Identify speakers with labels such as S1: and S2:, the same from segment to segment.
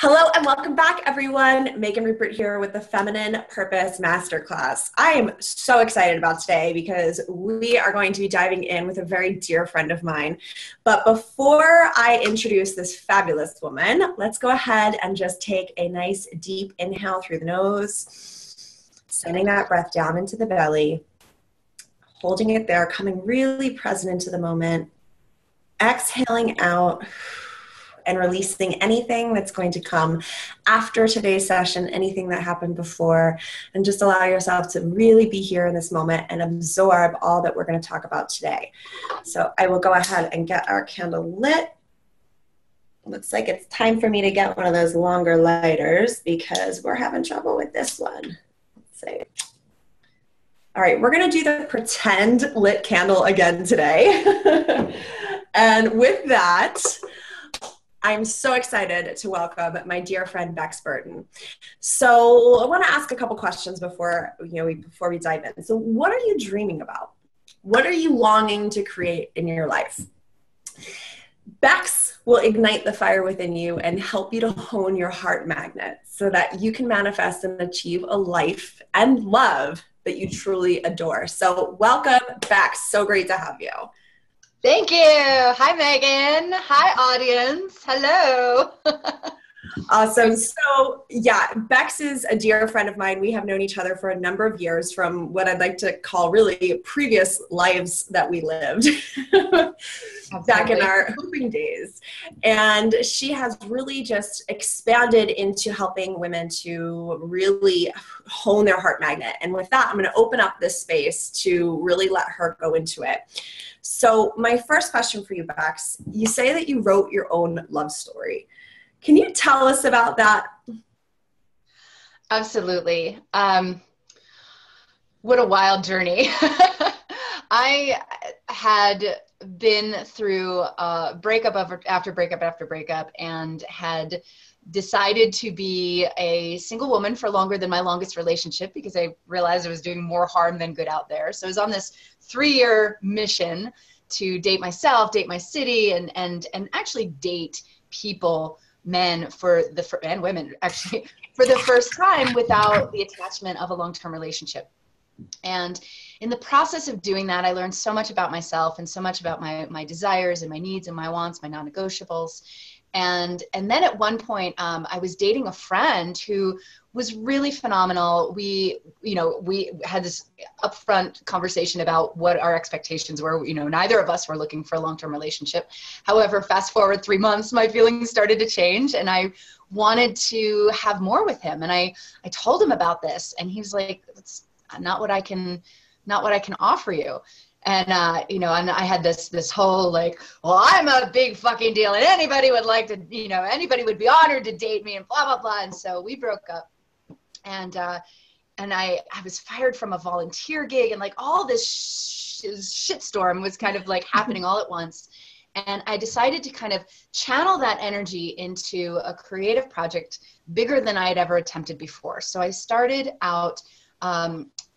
S1: Hello and welcome back, everyone. Megan Rupert here with the Feminine Purpose Masterclass. I am so excited about today because we are going to be diving in with a very dear friend of mine. But before I introduce this fabulous woman, let's go ahead and just take a nice deep inhale through the nose, sending that breath down into the belly, holding it there, coming really present into the moment, exhaling out, and releasing anything that's going to come after today's session, anything that happened before, and just allow yourself to really be here in this moment and absorb all that we're going to talk about today. So I will go ahead and get our candle lit. Looks like it's time for me to get one of those longer lighters because we're having trouble with this one. Let's see. All right, we're going to do the pretend lit candle again today. And with that, I'm so excited to welcome my dear friend, Bex Burton. So I want to ask a couple questions before we dive in. So what are you dreaming about? What are you longing to create in your life? Bex will ignite the fire within you and help you to hone your heart magnet so that you can manifest and achieve a life and love that you truly adore. So welcome, Bex. So great to have you.
S2: Thank you. Hi, Megan. Hi, audience. Hello.
S1: Awesome. So yeah, Bex is a dear friend of mine. We have known each other for a number of years from what I'd like to call really previous lives that we lived back in our hooping days. And she has really just expanded into helping women to really hone their heart magnet. And with that, I'm going to open up this space to really let her go into it. So my first question for you, Bex, you say that you wrote your own love story. Can you tell us about that?
S2: Absolutely. What a wild journey. I had been through breakup after breakup after breakup and had decided to be a single woman for longer than my longest relationship because I realized I was doing more harm than good out there. So I was on this 3-year mission to date myself, date my city, and actually date people, men and women actually for the first time without the attachment of a long-term relationship. And in the process of doing that, I learned so much about myself and so much about my desires and my needs and my wants, my non-negotiables. And then at one point, I was dating a friend who was really phenomenal. We had this upfront conversation about what our expectations were. Neither of us were looking for a long-term relationship. However, fast forward 3 months, my feelings started to change and I wanted to have more with him. And I told him about this and he was like, "That's not what I can offer you." And, and I had this whole well, I'm a big fucking deal and anybody would like to, anybody would be honored to date me and blah, blah, blah. And so we broke up and I was fired from a volunteer gig and all this shitstorm was kind of happening all at once. And I decided to kind of channel that energy into a creative project bigger than I had ever attempted before. So I started out,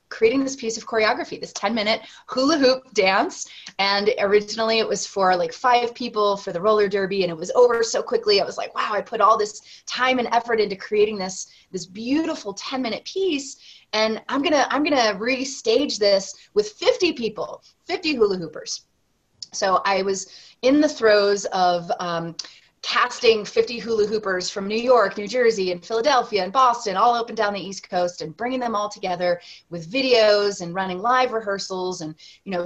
S2: creating this piece of choreography, this 10-minute hula hoop dance. And originally it was for 5 people for the roller derby and it was over so quickly. I was like, wow, I put all this time and effort into creating this beautiful 10-minute piece. And I'm gonna restage this with 50 people, 50 hula hoopers. So I was in the throes of, casting 50 hula hoopers from New York, New Jersey, and Philadelphia, and Boston, all up and down the East Coast, and bringing them all together with videos and running live rehearsals and,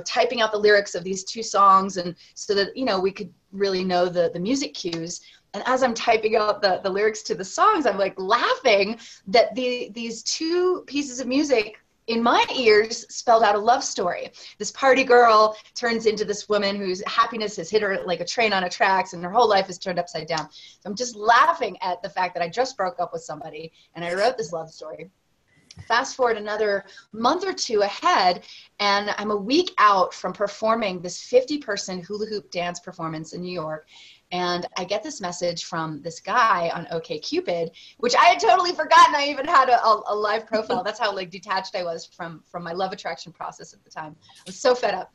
S2: typing out the lyrics of these 2 songs and so that, we could really know the music cues. And as I'm typing out the lyrics to the songs, I'm laughing that these 2 pieces of music in my ears spelled out a love story. This party girl turns into this woman whose happiness has hit her like a train on a tracks and her whole life is turned upside down. So I'm just laughing at the fact that I just broke up with somebody and I wrote this love story. Fast forward another month or 2 ahead, and I'm a week out from performing this 50-person hula hoop dance performance in New York. And I get this message from this guy on OkCupid, which I had totally forgotten I even had a live profile. That's how detached I was from my love attraction process at the time. I was so fed up.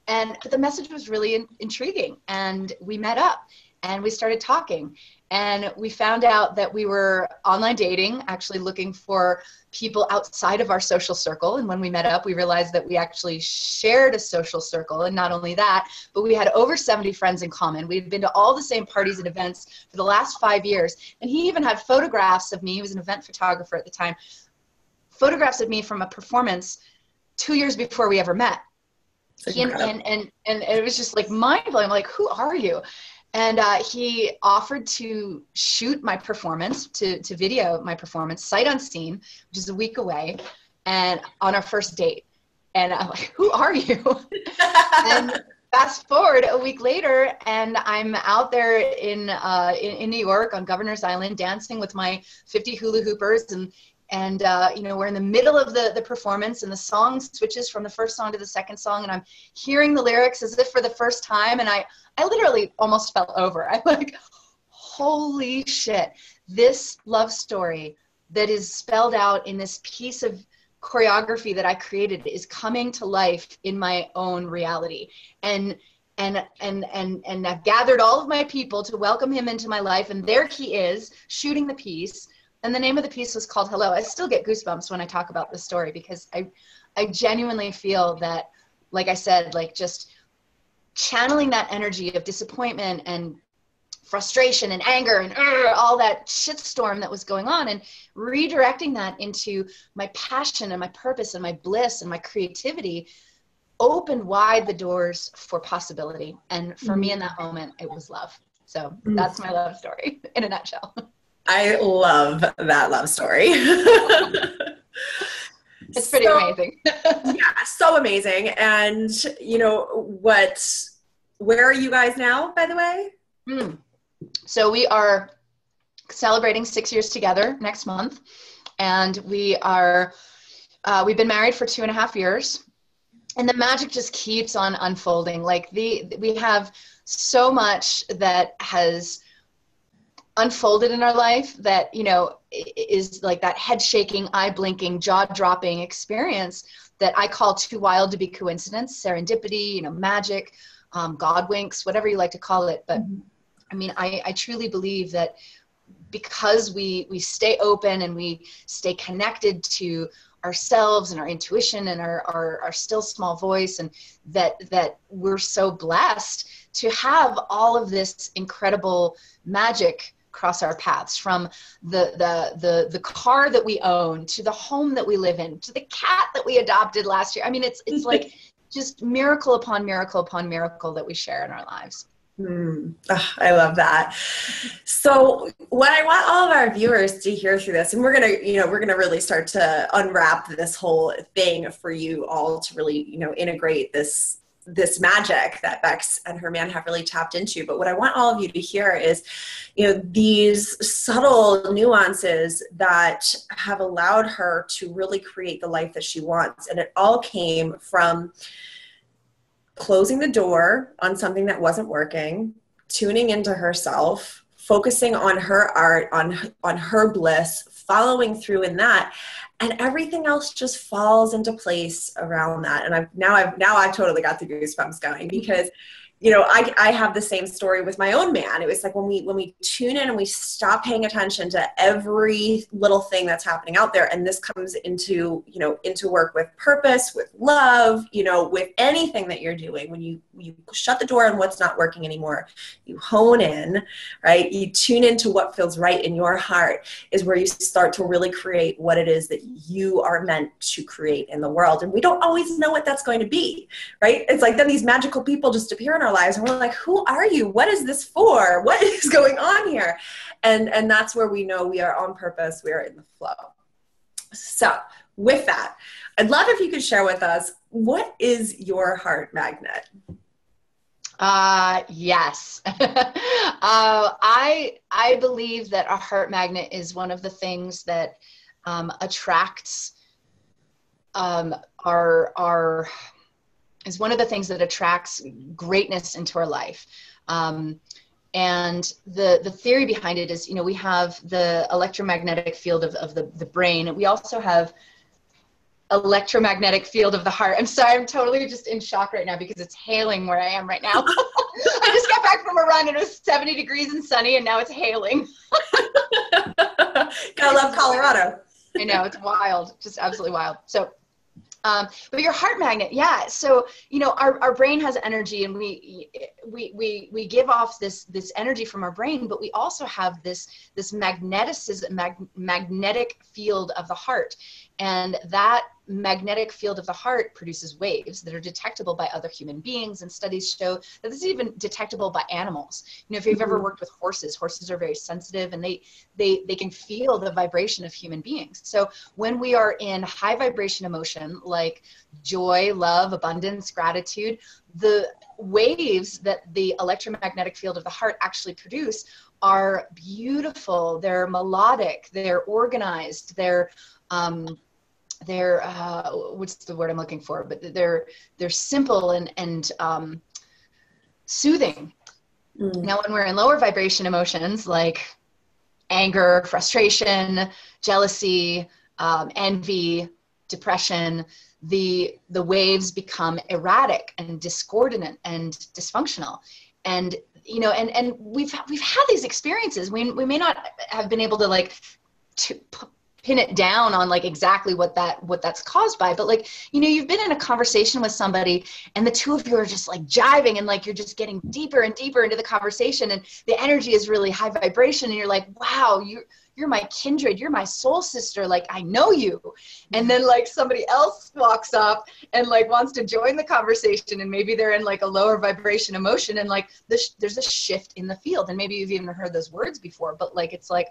S2: But the message was really intriguing. And we met up and we started talking. And we found out that we were online dating, actually looking for people outside of our social circle. And when we met up, we realized that we actually shared a social circle. And not only that, but we had over 70 friends in common. We'd been to all the same parties and events for the last 5 years. And he even had photographs of me. He was an event photographer at the time. Photographs of me from a performance 2 years before we ever met. And it was just like mind-blowing. I'm like, who are you? And he offered to shoot my performance, to video my performance, sight unseen, which is a week away, and on our first date. And I'm like, who are you? And fast forward a week later, and I'm out there in New York on Governor's Island dancing with my 50 hula hoopers, and we're in the middle of the performance, and the song switches from the first song to the second song, and I'm hearing the lyrics as if for the first time, and I literally almost fell over. I'm like, holy shit, this love story that is spelled out in this piece of choreography that I created is coming to life in my own reality. And I've gathered all of my people to welcome him into my life, and there he is shooting the piece. And the name of the piece was called Hello. I still get goosebumps when I talk about this story, because I genuinely feel that, like I said, like just channeling that energy of disappointment and frustration and anger and all that shitstorm that was going on, and redirecting that into my passion and my purpose and my bliss and my creativity opened wide the doors for possibility. And for me in that moment, it was love. So that's my love story in a nutshell.
S1: I love that love story.
S2: It's pretty amazing.
S1: Yeah, so amazing. And where are you guys now, by the way?
S2: So we are celebrating 6 years together next month. And we've been married for 2.5 years. And the magic just keeps on unfolding. Like we have so much that has unfolded in our life that, is like that head shaking, eye blinking, jaw dropping experience that I call too wild to be coincidence, serendipity, magic, God winks, whatever you like to call it. But I mean, I truly believe that because we stay open and we stay connected to ourselves and our intuition and our still small voice, and that we're so blessed to have all of this incredible magic cross our paths, from the car that we own, to the home that we live in, to the cat that we adopted last year. I mean, it's like just miracle upon miracle upon miracle that we share in our lives.
S1: I love that. So what I want all of our viewers to hear through this, and we're gonna really start to unwrap this whole thing for you all to really, integrate this magic that Bex and her man have really tapped into. But what I want all of you to hear is, these subtle nuances that have allowed her to really create the life that she wants. And it all came from closing the door on something that wasn't working, tuning into herself, focusing on her art, on her bliss, following through in that, and everything else just falls into place around that. And I've totally got the goosebumps going, because I have the same story with my own man. It was like when we tune in and we stop paying attention to every little thing that's happening out there, and this comes into work with purpose, with love, with anything that you're doing. When you shut the door on what's not working anymore, you hone in, right? You tune into what feels right in your heart, is where you start to really create what it is that you are meant to create in the world. And we don't always know what that's going to be, right? It's like then these magical people just appear in our lives, and we're like, who are you? What is this for? What is going on here? And that's where we know we are on purpose. We are in the flow. So with that, I'd love if you could share with us, what is your heart magnet?
S2: Yes. I believe that a heart magnet is one of the things that attracts is one of the things that attracts greatness into our life. And the theory behind it is, we have the electromagnetic field of the brain. We also have electromagnetic field of the heart. I'm sorry, I'm totally just in shock right now because it's hailing where I am right now. I just got back from a run and it was 70 degrees and sunny and now it's hailing.
S1: Gotta love Colorado.
S2: I know, it's wild, just absolutely wild. So, but your heart magnet, yeah. So, you know, our brain has energy and we give off this energy from our brain, but we also have this magnetic field of the heart. And that magnetic field of the heart produces waves that are detectable by other human beings. And studies show that this is even detectable by animals. You know, if you've ever worked with horses are very sensitive and they can feel the vibration of human beings. So when we are in high vibration emotion, like joy, love, abundance, gratitude, the waves that the electromagnetic field of the heart actually produce are beautiful. They're melodic, they're organized, they're what's the word I'm looking for? But they're simple and soothing. Now, when we're in lower vibration emotions like anger, frustration, jealousy, envy, depression, the waves become erratic and discordant and dysfunctional. And you know, and we've had these experiences. We may not have been able to pin it down on like exactly what that's caused by, but like, you know, you've been in a conversation with somebody and the two of you are just like jiving and like you're just getting deeper and deeper into the conversation and the energy is really high vibration and you're like, wow, you're my kindred, you're my soul sister, like I know you. And then like somebody else walks up and like wants to join the conversation and maybe they're in like a lower vibration emotion and like there's a shift in the field and maybe you've even heard those words before, but like it's like,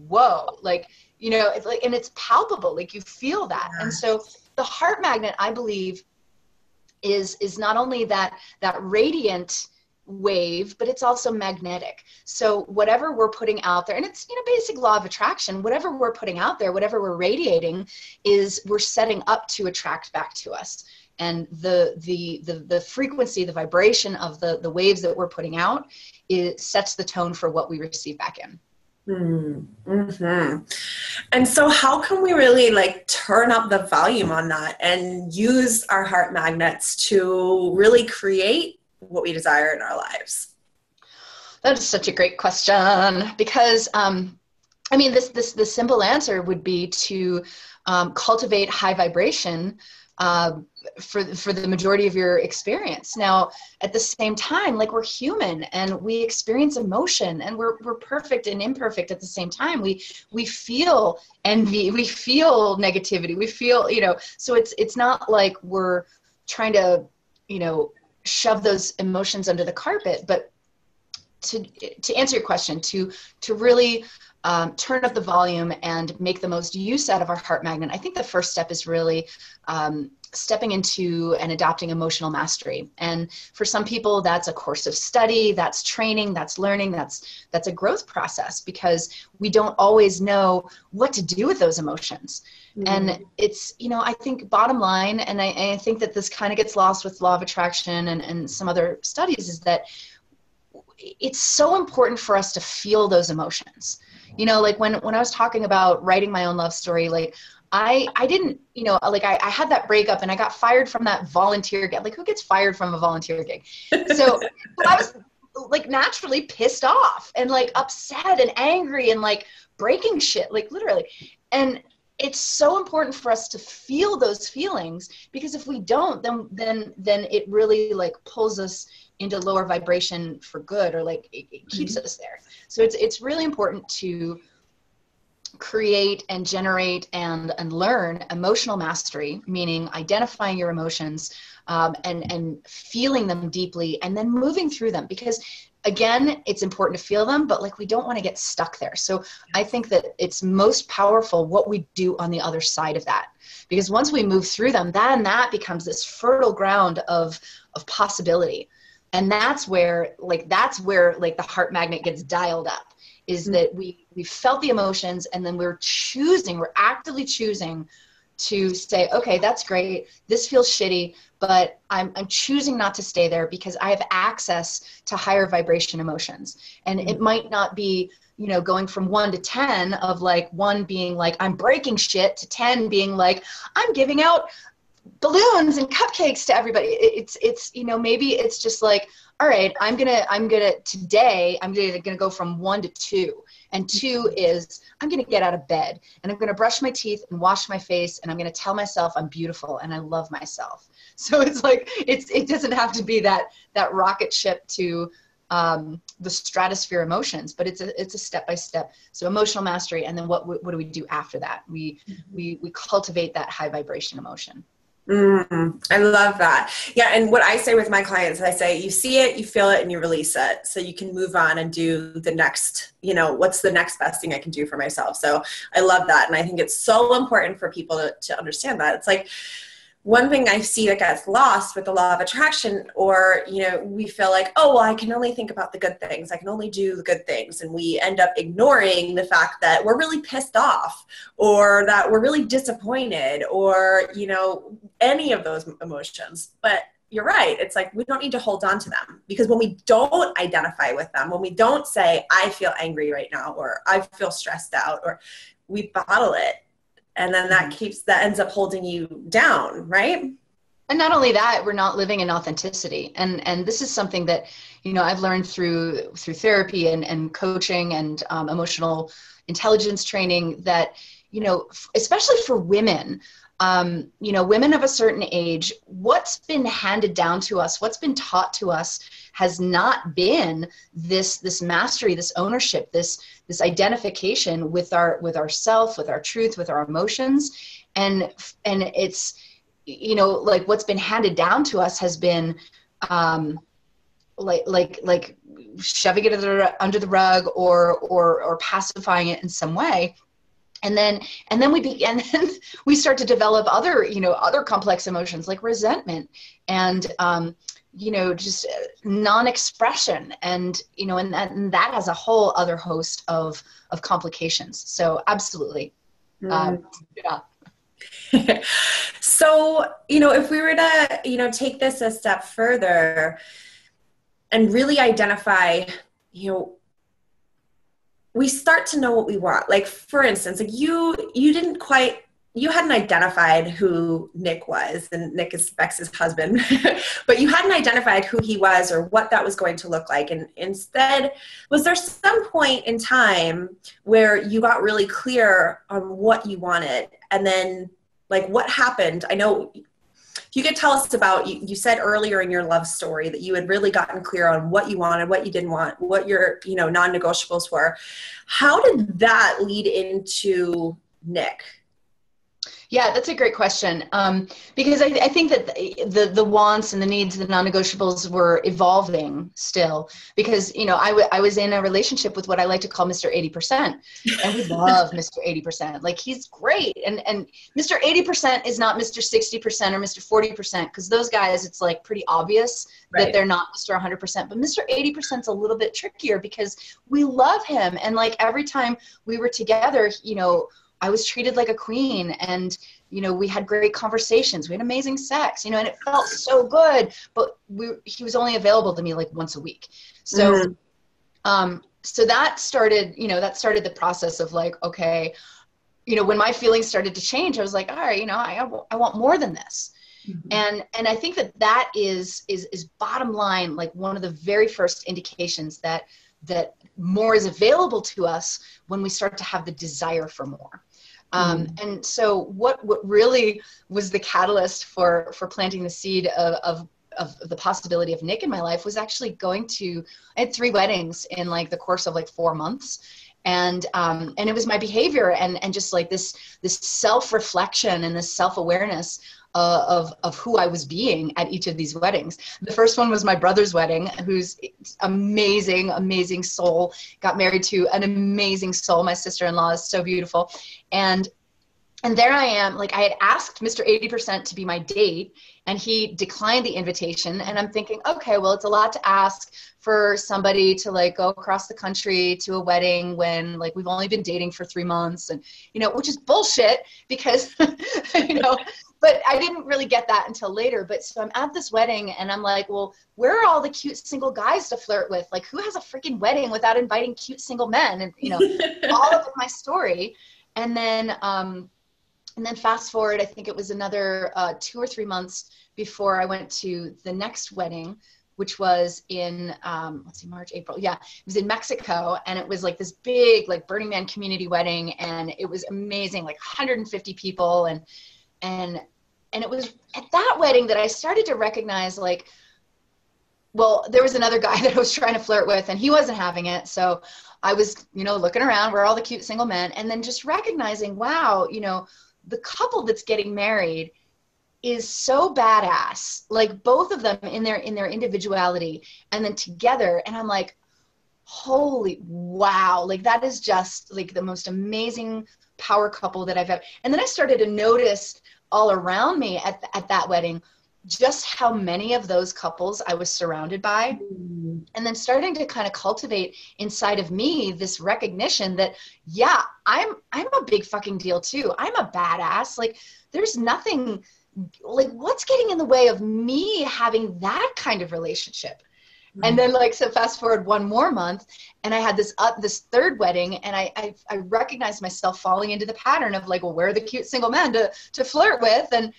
S2: whoa, like, you know, it's like, and it's palpable, like you feel that. Yeah. And so the heart magnet, I believe, is not only that radiant wave, but it's also magnetic. So whatever we're putting out there, and it's, you know, basic law of attraction, whatever we're putting out there, whatever we're radiating is we're setting up to attract back to us. And the frequency, the vibration of the waves that we're putting out, it sets the tone for what we receive back in.
S1: Mm-hmm. And so how can we really like turn up the volume on that and use our heart magnets to really create what we desire in our lives?
S2: That is such a great question because, I mean, the simple answer would be to cultivate high vibration for the majority of your experience. Now, at the same time, like we're human and we experience emotion and we're perfect and imperfect at the same time. We feel envy, we feel negativity, we feel, you know, so it's not like we're trying to, you know, shove those emotions under the carpet, but to answer your question, to really turn up the volume and make the most use out of our heart magnet, I think the first step is really stepping into and adopting emotional mastery. And for some people, that's a course of study, that's training, that's learning, that's a growth process because we don't always know what to do with those emotions. Mm-hmm. And it's, you know, I think bottom line, and I think that this kind of gets lost with law of attraction and some other studies, is that it's so important for us to feel those emotions. You know, like when I was talking about writing my own love story, like I didn't, you know, like I had that breakup and I got fired from that volunteer gig. Like who gets fired from a volunteer gig? So I was like naturally pissed off and like upset and angry and like breaking shit, like literally. And it's so important for us to feel those feelings because if we don't, then it really like pulls us into lower vibration for good, or like it keeps us there. So it's really important to create and generate and learn emotional mastery, meaning identifying your emotions and feeling them deeply and then moving through them, because again, it's important to feel them, but like we don't want to get stuck there. So I think that it's most powerful what we do on the other side of that, because once we move through them, then that becomes this fertile ground of possibility. And that's where the heart magnet gets dialed up, is that we felt the emotions and then we're actively choosing to say, okay, that's great. This feels shitty, but I'm choosing not to stay there because I have access to higher vibration emotions. And it might not be, you know, going from 1 to 10 of like 1 being like, I'm breaking shit, to 10 being like, I'm giving out balloons and cupcakes to everybody. It's, you know, maybe it's just like, all right, today I'm gonna go from 1 to 2. And 2 is I'm gonna get out of bed and I'm gonna brush my teeth and wash my face and I'm gonna tell myself I'm beautiful and I love myself. So it's like, it doesn't have to be that rocket ship to the stratosphere emotions, but it's a step-by-step. So emotional mastery. And then what do we do after that? We cultivate that high vibration emotion.
S1: I love that. Yeah. And what I say with my clients, I say, you see it, you feel it, and you release it. So you can move on and do the next, you know, what's the next best thing I can do for myself? So I love that. And I think it's so important for people to understand that. It's like, one thing I see that gets lost with the law of attraction, or, you know, we feel like, oh, well, I can only think about the good things. I can only do the good things. And we end up ignoring the fact that we're really pissed off, or that we're really disappointed, or, you know, any of those emotions. But you're right. It's like, we don't need to hold on to them, because when we don't identify with them, when we don't say, I feel angry right now, or I feel stressed out, or we bottle it. And then that ends up holding you down, right?
S2: And not only that, we're not living in authenticity. And this is something that, you know, I've learned through therapy and coaching and emotional intelligence training, that, you know, especially for women, you know, women of a certain age, what's been handed down to us, what's been taught to us has not been this mastery, this ownership, this identification with ourself, with our truth, with our emotions. And it's, you know, like what's been handed down to us has been like shoving it under the rug or pacifying it in some way. And then we start to develop other complex emotions like resentment and, you know, just non-expression, and, you know, and that has a whole other host of complications. So absolutely. Yeah.
S1: So, you know, if we were to, you know, take this a step further and really identify, you know, we start to know what we want. Like, for instance, like you hadn't identified who Nick was, and Nick is Bex's husband, but you hadn't identified who he was or what that was going to look like. And instead, was there some point in time where you got really clear on what you wanted? And then, like, what happened? I know you could tell us about, you said earlier in your love story that you had really gotten clear on what you wanted, what you didn't want, what your, you know, non-negotiables were. How did that lead into Nick?
S2: Yeah, that's a great question. Because I think that the wants and the needs, the non-negotiables were evolving still, because, you know, I was in a relationship with what I like to call Mr. 80%, and we love Mr. 80%. Like, he's great. And Mr. 80% is not Mr. 60% or Mr. 40%, because those guys, it's like pretty obvious that they're not Mr. 100%. But Mr. 80% is a little bit trickier because we love him. And like every time we were together, you know, I was treated like a queen, and, you know, we had great conversations, we had amazing sex, you know, and it felt so good, but he was only available to me like once a week. So, so that started the process of like, okay, you know, when my feelings started to change, I was like, all right, you know, I want more than this. And I think that is bottom line, like one of the very first indications that more is available to us when we start to have the desire for more. And so what really was the catalyst for planting the seed of the possibility of Nick in my life was actually I had 3 weddings in like the course of like 4 months. And it was my behavior and just like this self-reflection and this self-awareness of who I was being at each of these weddings. The first one was my brother's wedding, who's amazing, amazing soul, got married to an amazing soul. My sister-in-law is so beautiful. And there I am, like I had asked Mr. 80% to be my date, and he declined the invitation. And I'm thinking, okay, well, it's a lot to ask for somebody to like go across the country to a wedding when like we've only been dating for 3 months, and, you know, which is bullshit because, you know, but I didn't really get that until later. But so I'm at this wedding and I'm like, well, where are all the cute single guys to flirt with? Like, who has a freaking wedding without inviting cute single men? And, you know, all of my story. And then, And then fast forward, I think it was another 2 or 3 months before I went to the next wedding, which was in, March, April. Yeah, it was in Mexico. And it was like this big, like Burning Man community wedding. And it was amazing, like 150 people. And it was at that wedding that I started to recognize, like, well, there was another guy that I was trying to flirt with and he wasn't having it. So I was, looking around where all the cute single men, and then just recognizing, wow, the couple that's getting married is so badass, like both of them in their individuality and then together. And I'm like, holy wow, like that is just like the most amazing power couple that I've ever. And then I started to notice all around me at that wedding just how many of those couples I was surrounded by. And then starting to kind of cultivate inside of me this recognition that, yeah, I'm a big fucking deal too. I'm a badass. Like there's nothing, like what's getting in the way of me having that kind of relationship? And then so fast forward 1 more month and I had this third wedding, and I recognized myself falling into the pattern of like, well, where are the cute single men to flirt with? And,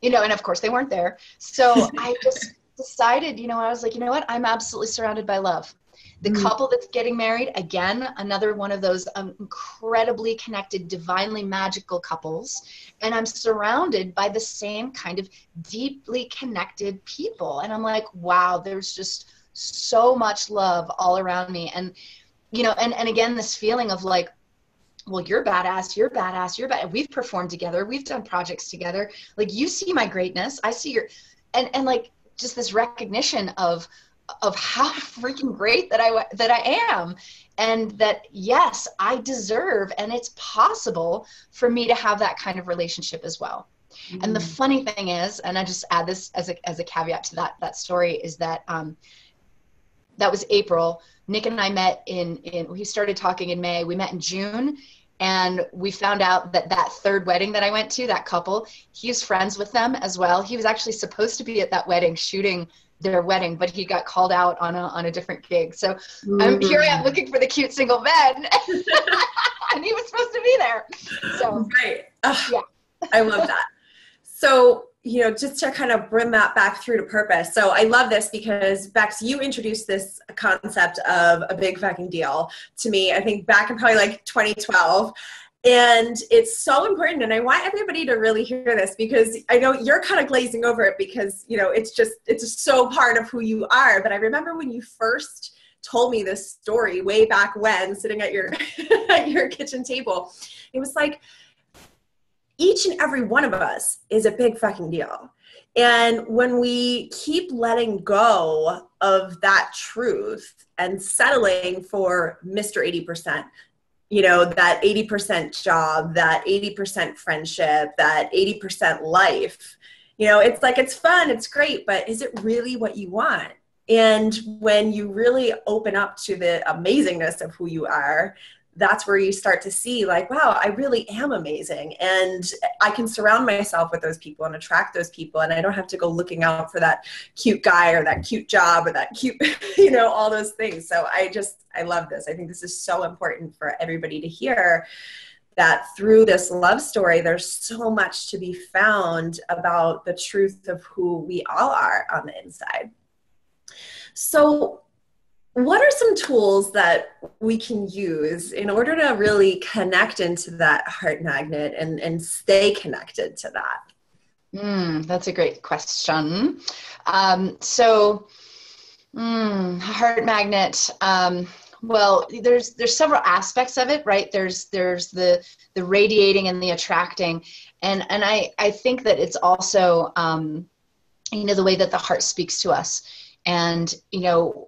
S2: and of course they weren't there. So I just decided, I was like, you know what? I'm absolutely surrounded by love. The couple that's getting married, again, another one of those incredibly connected, divinely magical couples. And I'm surrounded by the same kind of deeply connected people. And I'm like, wow, there's just so much love all around me. And, and again, this feeling of like, well, you're badass, you're badass, you're badass. We've performed together. We've done projects together. Like you see my greatness. I see your, and like just this recognition of how freaking great that I am. And that, yes, I deserve, and it's possible for me to have that kind of relationship as well. And the funny thing is, and I just add this as a caveat to that story, is that, that was April. Nick and I met we started talking in May. We met in June, and we found out that third wedding that I went to, that couple, he's friends with them as well. He was actually supposed to be at that wedding shooting their wedding, but he got called out on a different gig. So here I am looking for the cute single men, and he was supposed to be there. So
S1: right.
S2: Yeah.
S1: I love that. So, just to kind of bring that back through to purpose. So I love this because, Bex, you introduced this concept of a big fucking deal to me, I think back in probably like 2012. And it's so important. And I want everybody to really hear this because I know you're kind of glazing over it because, it's just so part of who you are. But I remember when you first told me this story way back when, sitting at your, at your kitchen table, it was like, each and every one of us is a big fucking deal. And when we keep letting go of that truth and settling for Mr. 80%, that 80% job, that 80% friendship, that 80% life, it's like, it's fun, it's great, but is it really what you want? And when you really open up to the amazingness of who you are, that's where you start to see like, wow, I really am amazing. And I can surround myself with those people and attract those people. And I don't have to go looking out for that cute guy or that cute job or that cute, all those things. So I love this. I think this is so important for everybody to hear, that through this love story, there's so much to be found about the truth of who we all are on the inside. So what are some tools that we can use in order to really connect into that heart magnet and stay connected to that?
S2: That's a great question. Heart magnet. Well, there's several aspects of it, right? There's the radiating and the attracting, and I think that it's also the way that the heart speaks to us. And,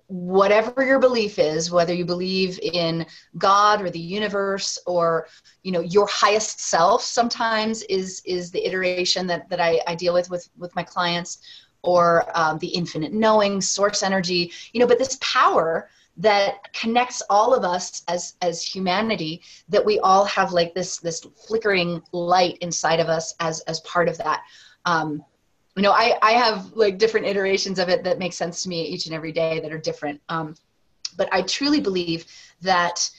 S2: whatever your belief is, whether you believe in God or the universe or, your highest self sometimes is the iteration that I deal with my clients, or the infinite knowing, source energy, but this power that connects all of us as humanity, that we all have like this flickering light inside of us as part of that. I have like different iterations of it that make sense to me each and every day that are different. But I truly believe that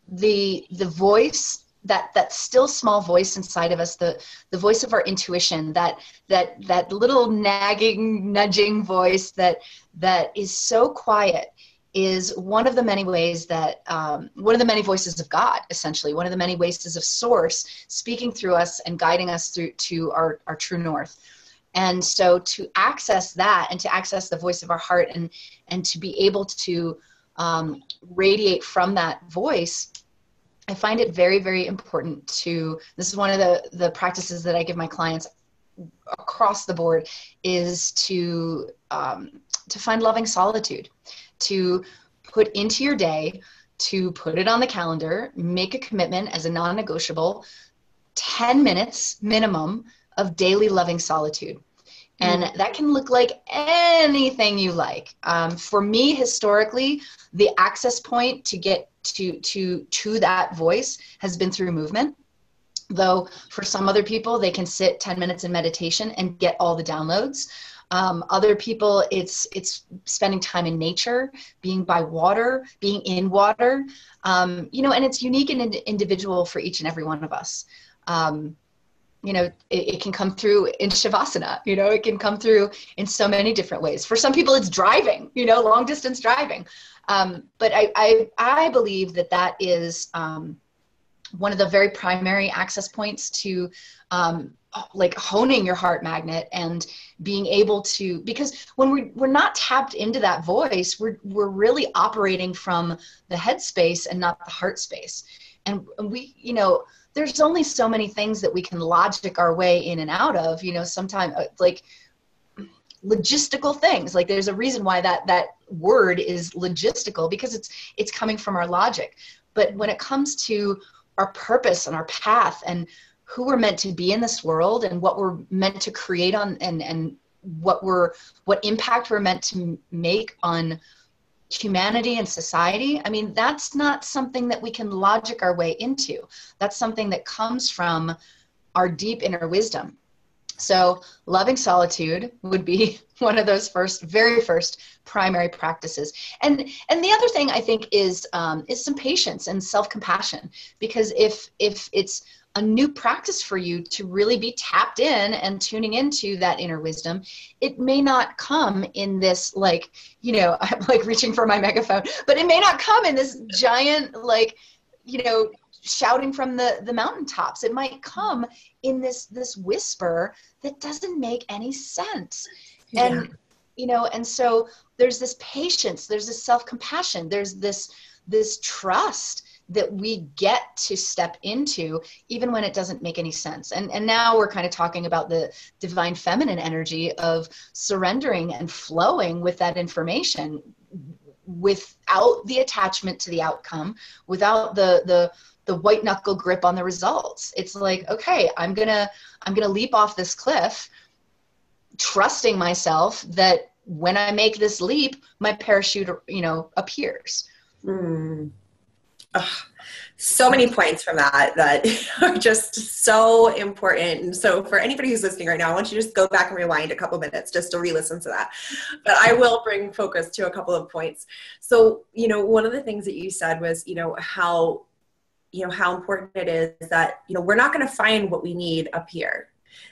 S2: the voice that still small voice inside of us, the voice of our intuition, that little nagging, nudging voice that is so quiet, is one of the many ways that, one of the many voices of God, essentially, one of the many voices of Source speaking through us and guiding us through to our true north. And so to access that, and to access the voice of our heart, and to be able to radiate from that voice, I find it very, very important to, this is one of the practices that I give my clients across the board, is to find loving solitude, to put into your day, to put it on the calendar, make a commitment as a non-negotiable, 10 minutes minimum of daily loving solitude. And that can look like anything you like. For me, historically, the access point to get to that voice has been through movement. Though for some other people, they can sit 10 minutes in meditation and get all the downloads. Other people, it's spending time in nature, being by water, being in water, and it's unique and individual for each and every one of us. It can come through in Shavasana, it can come through in so many different ways. For some people, it's driving, long distance driving. But I believe that is one of the very primary access points to like honing your heart magnet and being able to, because when we're not tapped into that voice, we're really operating from the head space and not the heart space. And we, there's only so many things that we can logic our way in and out of, sometimes like logistical things. Like there's a reason why that word is logistical, because it's coming from our logic. But when it comes to our purpose and our path and who we're meant to be in this world and what we're meant to create on, and what impact we're meant to make on humanity and society, I mean, that's not something that we can logic our way into. That's something that comes from our deep inner wisdom. So loving solitude would be one of those very first primary practices. And the other thing I think is some patience and self-compassion, because if it's a new practice for you to really be tapped in and tuning into that inner wisdom, it may not come in this, like, I'm like reaching for my megaphone, but it may not come in this giant, like, shouting from the mountaintops. It might come in this whisper that doesn't make any sense. And, and so there's this patience, there's this self-compassion, there's this trust that we get to step into, even when it doesn't make any sense. And now we're kind of talking about the divine feminine energy of surrendering and flowing with that information without the attachment to the outcome, without the white knuckle grip on the results. It's like, okay, I'm gonna leap off this cliff, trusting myself that when I make this leap, my parachute, appears.
S1: So many points from that are just so important. And so for anybody who's listening right now, I want you to just go back and rewind a couple minutes just to re-listen to that. But I will bring focus to a couple of points. So, one of the things that you said was, how important it is that, we're not going to find what we need up here.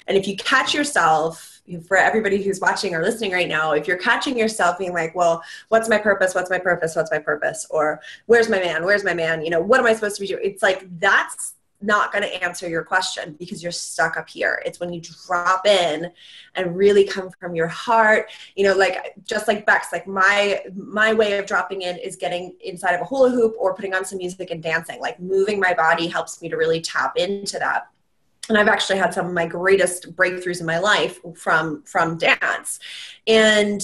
S1: And if you catch yourself, for everybody who's watching or listening right now, if you're catching yourself being like, well, what's my purpose? What's my purpose? What's my purpose? Or where's my man? Where's my man? What am I supposed to be doing? It's like, that's not going to answer your question, because you're stuck up here. It's when you drop in and really come from your heart, like, just like Bex, like my way of dropping in is getting inside of a hula hoop or putting on some music and dancing. Like, moving my body helps me to really tap into that. And I've actually had some of my greatest breakthroughs in my life from dance. And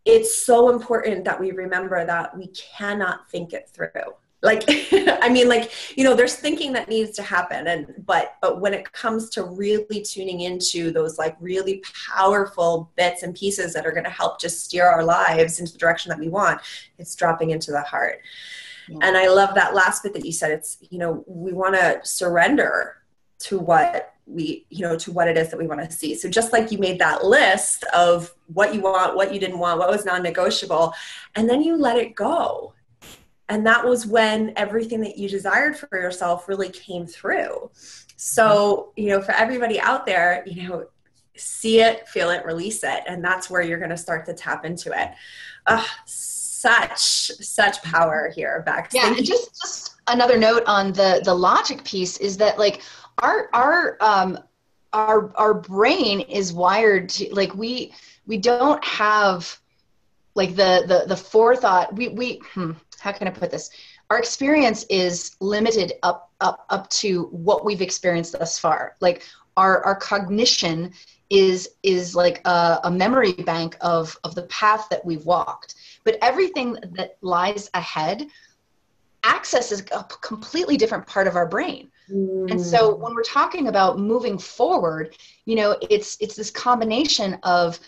S1: it's so important that we remember that we cannot think it through. Like, I mean, like, there's thinking that needs to happen. But when it comes to really tuning into those, like, really powerful bits and pieces that are going to help just steer our lives into the direction that we want, it's dropping into the heart. Yeah. And I love that last bit that you said. It's, we want to surrender to what it is that we want to see. So just like you made that list of what you want, what you didn't want, what was non-negotiable, and then you let it go. And that was when everything that you desired for yourself really came through. So, for everybody out there, see it, feel it, release it. And that's where you're going to start to tap into it. Such power here, Bex.
S2: Yeah. And just another note on the logic piece is that like our brain is wired to, like, we don't have like the forethought. How can I put this? Our experience is limited up to what we've experienced thus far. Like our cognition is like a memory bank of the path that we've walked. But everything that lies ahead accesses a completely different part of our brain. And so when we're talking about moving forward, it's this combination of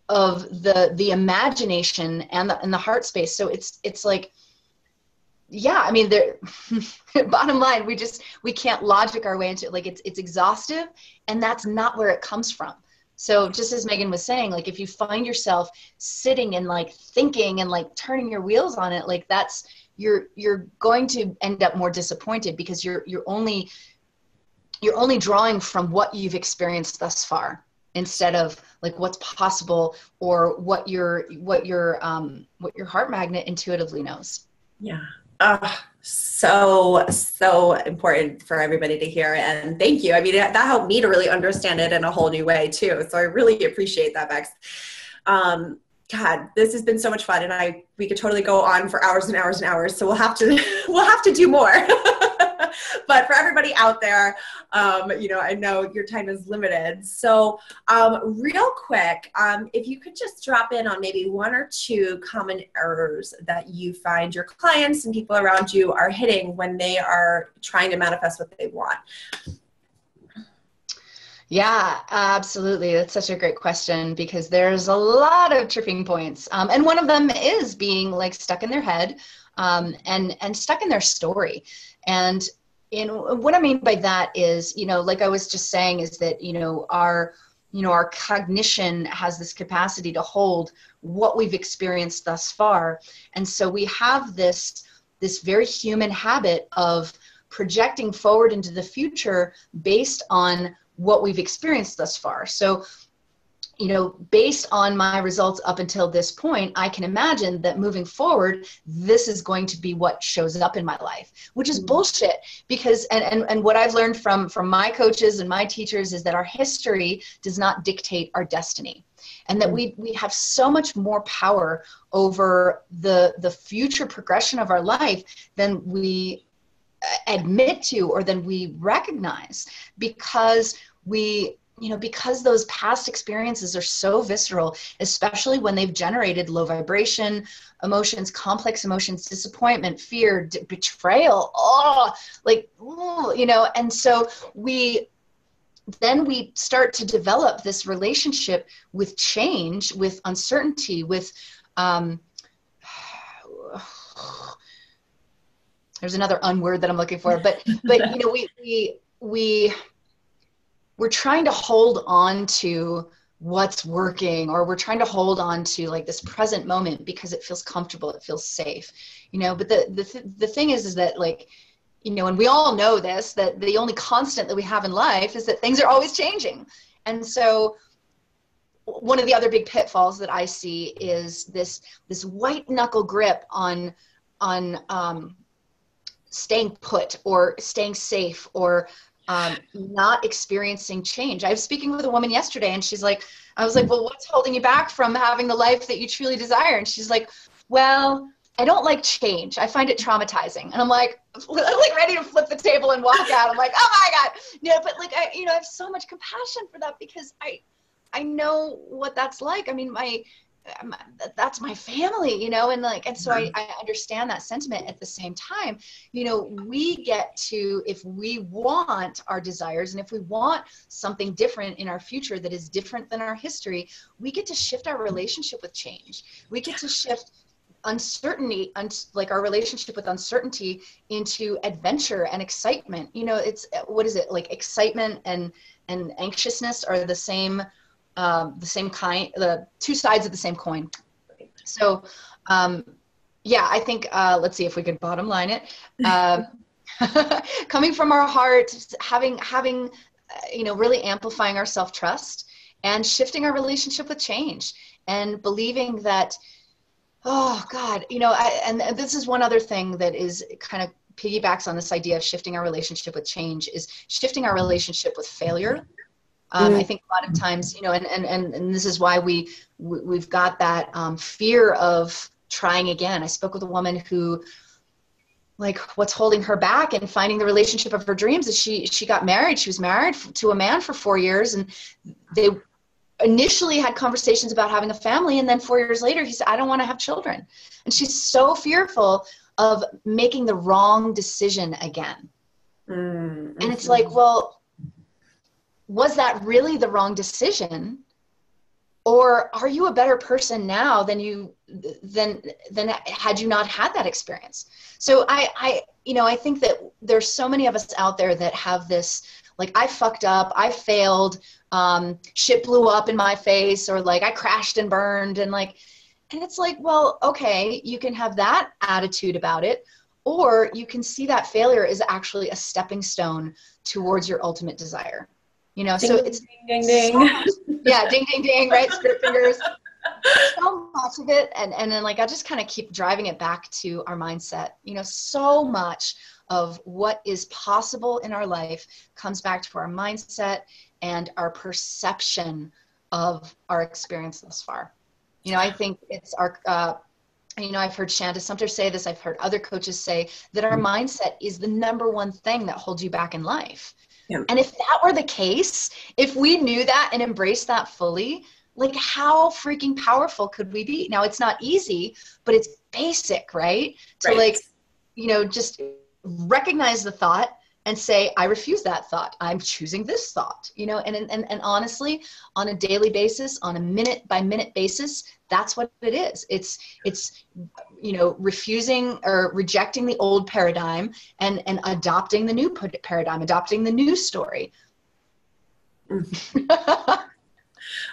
S2: the imagination and the heart space. So it's like, yeah, I mean, bottom line, we can't logic our way into it. Like it's exhaustive, and that's not where it comes from. So just as Megan was saying, like if you find yourself sitting and like thinking and like turning your wheels on it, like you're going to end up more disappointed because you're only drawing from what you've experienced thus far instead of like what's possible or what your heart magnet intuitively knows.
S1: Yeah. So important for everybody to hear. And thank you. I mean, that helped me to really understand it in a whole new way too. So I really appreciate that, Bex. God, this has been so much fun, and we could totally go on for hours and hours and hours. So we'll have to do more. But for everybody out there, I know your time is limited. So real quick, if you could just drop in on maybe one or two common errors that you find your clients and people around you are hitting when they are trying to manifest what they want.
S2: Yeah, absolutely. That's such a great question because there's a lot of tripping points. And one of them is being like stuck in their head and stuck in their story. And what I mean by that is, like I was just saying, is that, our cognition has this capacity to hold what we've experienced thus far. And so we have this very human habit of projecting forward into the future based on what we've experienced thus far. So, based on my results up until this point, I can imagine that moving forward, this is going to be what shows up in my life, which is bullshit because, and what I've learned from my coaches and my teachers is that our history does not dictate our destiny. And that we have so much more power over the future progression of our life than we admit to or than we recognize because because those past experiences are so visceral, especially when they've generated low vibration emotions, complex emotions, disappointment, fear, betrayal, and so we start to develop this relationship with change, with uncertainty, with there's another unword that I'm looking for, but we're trying to hold on to what's working, or we're trying to hold on to like this present moment because it feels comfortable, it feels safe, but the thing is that like, and we all know this, that the only constant that we have in life is that things are always changing. And so one of the other big pitfalls that I see is this white knuckle grip on staying put or staying safe or not experiencing change. I was speaking with a woman yesterday and I was like, well, what's holding you back from having the life that you truly desire? And she's like, well, I don't like change. I find it traumatizing. And I'm like ready to flip the table and walk out. I'm like, oh my God. But like, I have so much compassion for that because I know what that's like. I mean, that's my family, and so I understand that sentiment. At the same time, we get to, if we want our desires and if we want something different in our future that is different than our history, we get to shift our relationship with change. We get to shift uncertainty, like our relationship with uncertainty, into adventure and excitement. It's, what is it, like excitement and anxiousness are the same kind, the two sides of the same coin. So Yeah, I think, let's see if we could bottom line it. Um, coming from our heart, having, really amplifying our self-trust and shifting our relationship with change and believing that, oh God, and this is one other thing that is kind of piggybacks on this idea of shifting our relationship with change is shifting our relationship with failure. I think a lot of times, and this is why we've got that fear of trying again. I spoke with a woman who, like, what's holding her back and finding the relationship of her dreams is she got married. She was married to a man for 4 years, and they initially had conversations about having a family, and then 4 years later he said, I don't want to have children. And she's so fearful of making the wrong decision again. Mm-hmm. And it's like, well, was that really the wrong decision? Or are you a better person now than had you not had that experience? So I think that there's so many of us out there that have this, like, I fucked up, I failed, shit blew up in my face, or like I crashed and burned, and it's like, well, okay, you can have that attitude about it, or you can see that failure is actually a stepping stone towards your ultimate desire.
S1: Ding,
S2: so it's
S1: ding, ding, ding.
S2: Yeah, ding, ding, ding, right? Spirit fingers. So much of it, and then I just kind of keep driving it back to our mindset. So much of what is possible in our life comes back to our mindset and our perception of our experience thus far. I think it's our, I've heard Shanda Sumter say this, I've heard other coaches say that our mindset is the number one thing that holds you back in life. Yeah. And if that were the case, if we knew that and embraced that fully, like, how freaking powerful could we be? Now, it's not easy, but it's basic, right?
S1: Right.
S2: To just recognize the thought and say, I refuse that thought. I'm choosing this thought, and honestly, on a daily basis, on a minute by minute basis, that's what it is. It's refusing or rejecting the old paradigm and adopting the new paradigm, adopting the new story.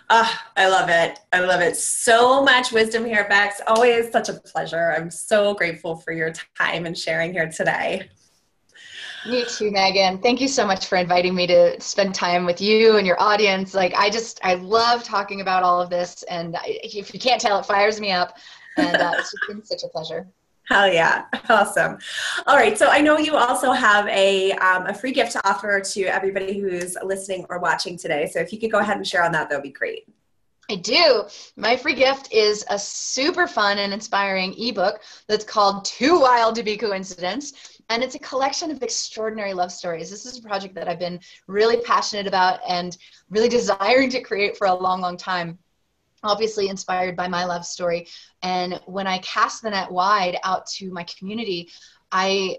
S1: I love it. I love it. So much wisdom here, Bex. Always such a pleasure. I'm so grateful for your time and sharing here today.
S2: Me too, Megan. Thank you so much for inviting me to spend time with you and your audience. I love talking about all of this. And if you can't tell, it fires me up. And it's just been such a pleasure.
S1: Hell yeah. Awesome. All right. So I know you also have a free gift to offer to everybody who's listening or watching today. So if you could go ahead and share on that, that would be great.
S2: I do. My free gift is a super fun and inspiring ebook that's called Too Wild to Be Coincidence. And it's a collection of extraordinary love stories. This is a project that I've been really passionate about and really desiring to create for a long, long time. Obviously inspired by my love story. And when I cast the net wide out to my community, I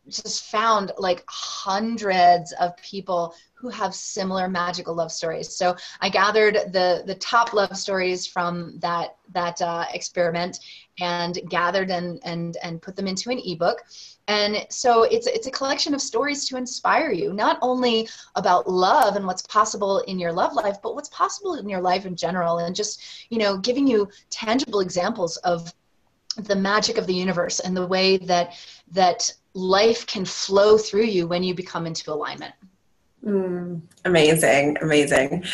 S2: just found like hundreds of people who have similar magical love stories. So I gathered the top love stories from that experiment and gathered and put them into an ebook. And so it's a collection of stories to inspire you, not only about love and what's possible in your love life, but what's possible in your life in general, and just, giving you tangible examples of the magic of the universe and the way that life can flow through you when you become into alignment.
S1: Amazing. Amazing.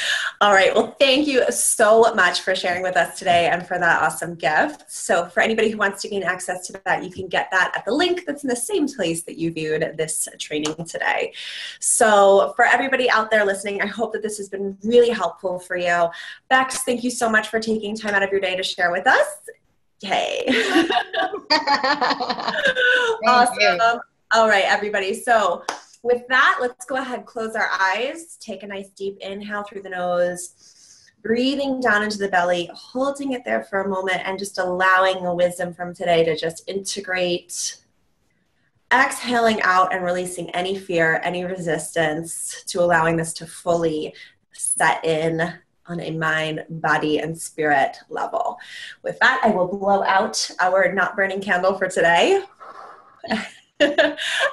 S1: All right. Well, thank you so much for sharing with us today and for that awesome gift. So for anybody who wants to gain access to that, you can get that at the link that's in the same place that you viewed this training today. So for everybody out there listening, I hope that this has been really helpful for you. Bex, thank you so much for taking time out of your day to share with us. Yay. Awesome. All right, everybody. So with that, let's go ahead and close our eyes. Take a nice deep inhale through the nose, breathing down into the belly, holding it there for a moment, and just allowing the wisdom from today to just integrate. Exhaling out and releasing any fear, any resistance, to allowing this to fully set in on a mind, body, and spirit level. With that, I will blow out our not burning candle for today.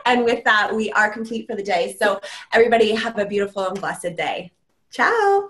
S1: And with that, we are complete for the day. So everybody have a beautiful and blessed day. Ciao.